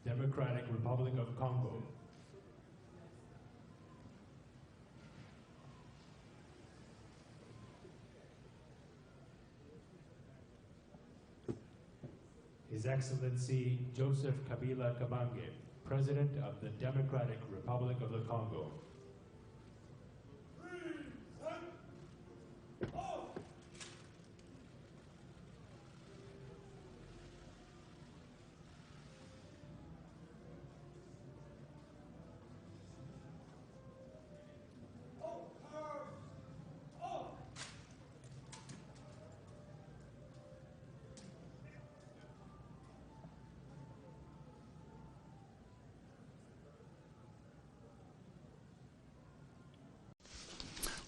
Democratic Republic of Congo. His Excellency Joseph Kabila Kabange, President of the Democratic Republic of the Congo.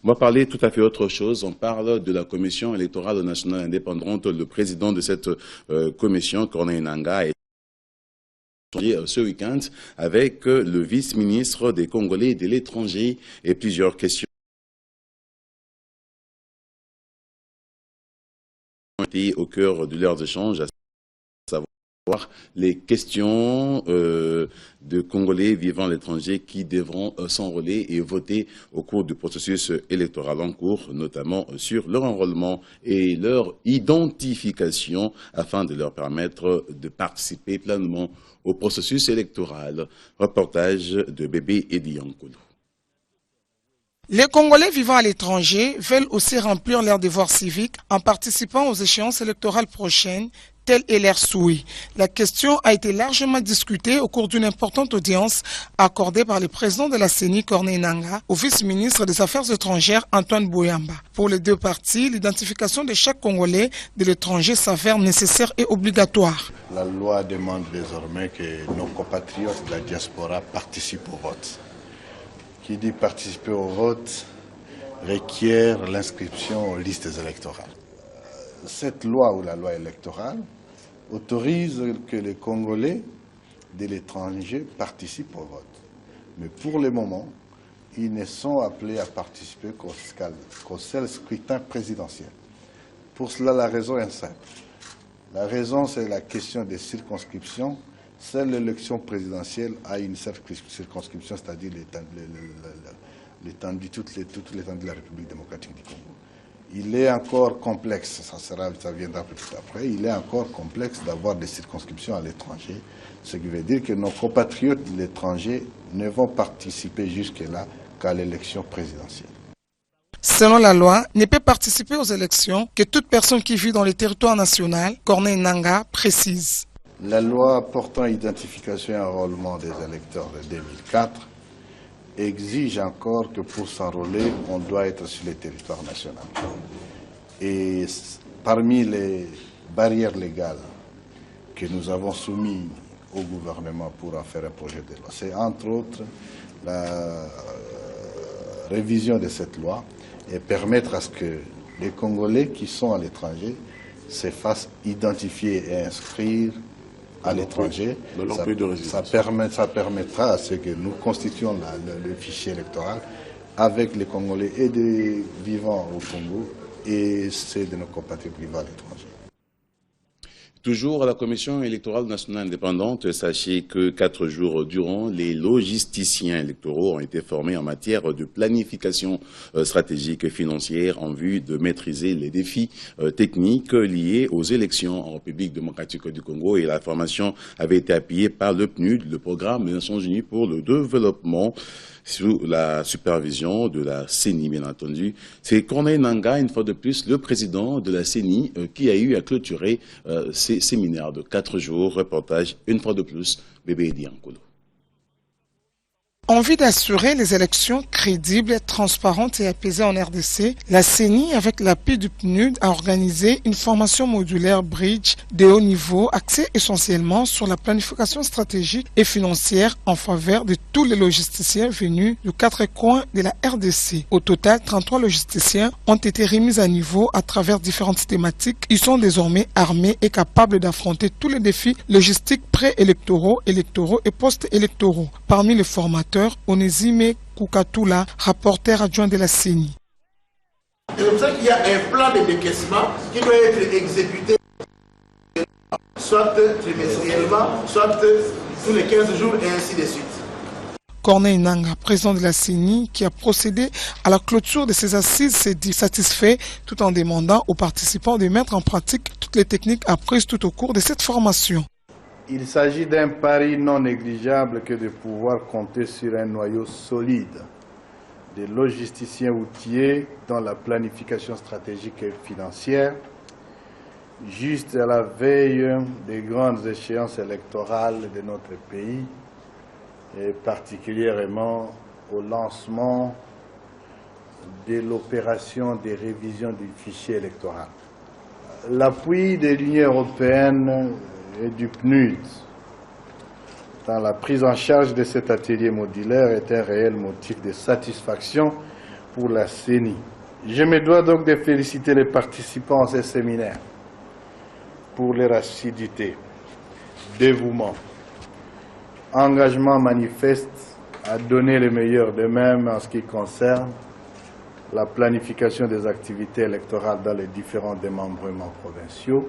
On va parler tout à fait autre chose. On parle de la Commission électorale nationale indépendante. Le président de cette commission, Corneille Nangaa, est ce week-end avec le vice-ministre des Congolais et de l'étranger et plusieurs questions ont été au cœur de leurs échanges, à savoir les questions de Congolais vivant à l'étranger qui devront s'enrôler et voter au cours du processus électoral en cours, notamment sur leur enrôlement et leur identification afin de leur permettre de participer pleinement au processus électoral. Reportage de Bébé Edi Yankolo. Les Congolais vivant à l'étranger veulent aussi remplir leurs devoirs civiques en participant aux échéances électorales prochaines. Tel est leur souhait. La question a été largement discutée au cours d'une importante audience accordée par le président de la CENI, Corneille Nangaa, au vice-ministre des Affaires étrangères, Antoine Boyamba. Pour les deux parties, l'identification de chaque Congolais de l'étranger s'avère nécessaire et obligatoire. La loi demande désormais que nos compatriotes de la diaspora participent au vote. Qui dit participer au vote requiert l'inscription aux listes électorales. Cette loi ou la loi électorale autorise que les Congolais de l'étranger participent au vote. Mais pour le moment, ils ne sont appelés à participer qu'au seul scrutin présidentiel. Pour cela, la raison est simple. La raison, c'est la question des circonscriptions. Seule l'élection présidentielle a une circonscription, c'est-à-dire l'étendue, toute l'étendue de la République démocratique du Congo. Il est encore complexe, ça viendra peut-être après, il est encore complexe d'avoir des circonscriptions à l'étranger, ce qui veut dire que nos compatriotes de l'étranger ne vont participer jusque-là qu'à l'élection présidentielle. Selon la loi, ne peut participer aux élections que toute personne qui vit dans le territoire national, Corneille Nangaa précise. La loi portant identification et enrôlement des électeurs de 2004 exige encore que pour s'enrôler, on doit être sur le territoire national. Et parmi les barrières légales que nous avons soumises au gouvernement pour en faire un projet de loi, c'est entre autres la révision de cette loi et permettre à ce que les Congolais qui sont à l'étranger se fassent identifier et inscrire à l'étranger. Ça permettra à ce que nous constituions le fichier électoral avec les Congolais et des vivants au Congo et ceux de nos compatriotes vivant à l'étranger. Toujours à la Commission électorale nationale indépendante, sachez que 4 jours durant, les logisticiens électoraux ont été formés en matière de planification stratégique et financière en vue de maîtriser les défis techniques liés aux élections en République démocratique du Congo. Et la formation avait été appuyée par le PNUD, le Programme des Nations Unies pour le développement, sous la supervision de la CENI, bien entendu. C'est Corneille Nangaa, une fois de plus, le président de la CENI, qui a eu à clôturer ces séminaires de 4 jours. Reportage, une fois de plus, Bébé Edi Yankolo. En vue d'assurer les élections crédibles, transparentes et apaisées en RDC, la CENI, avec l'appui du PNUD, a organisé une formation modulaire Bridge de haut niveau axée essentiellement sur la planification stratégique et financière en faveur de tous les logisticiens venus de 4 coins de la RDC. Au total, 33 logisticiens ont été remis à niveau à travers différentes thématiques. Ils sont désormais armés et capables d'affronter tous les défis logistiques pré-électoraux, électoraux et post-électoraux. Parmi les formateurs, Onésime Koukatoula, rapporteur adjoint de la CENI. C'est pour ça qu'il y a un plan de décaissement qui doit être exécuté soit trimestriellement, soit tous les 15 jours et ainsi de suite. Corneille Nanga, président de la CENI, qui a procédé à la clôture de ces assises, s'est dit satisfait tout en demandant aux participants de mettre en pratique toutes les techniques apprises tout au cours de cette formation. Il s'agit d'un pari non négligeable que de pouvoir compter sur un noyau solide de logisticiens outillés dans la planification stratégique et financière, juste à la veille des grandes échéances électorales de notre pays, et particulièrement au lancement de l'opération de révision du fichier électoral. L'appui de l'Union européenne et du PNUD dans la prise en charge de cet atelier modulaire est un réel motif de satisfaction pour la CENI. Je me dois donc de féliciter les participants à ces séminaires pour leur assiduité, dévouement, engagement manifeste à donner le meilleur d'eux-mêmes en ce qui concerne la planification des activités électorales dans les différents démembrements provinciaux.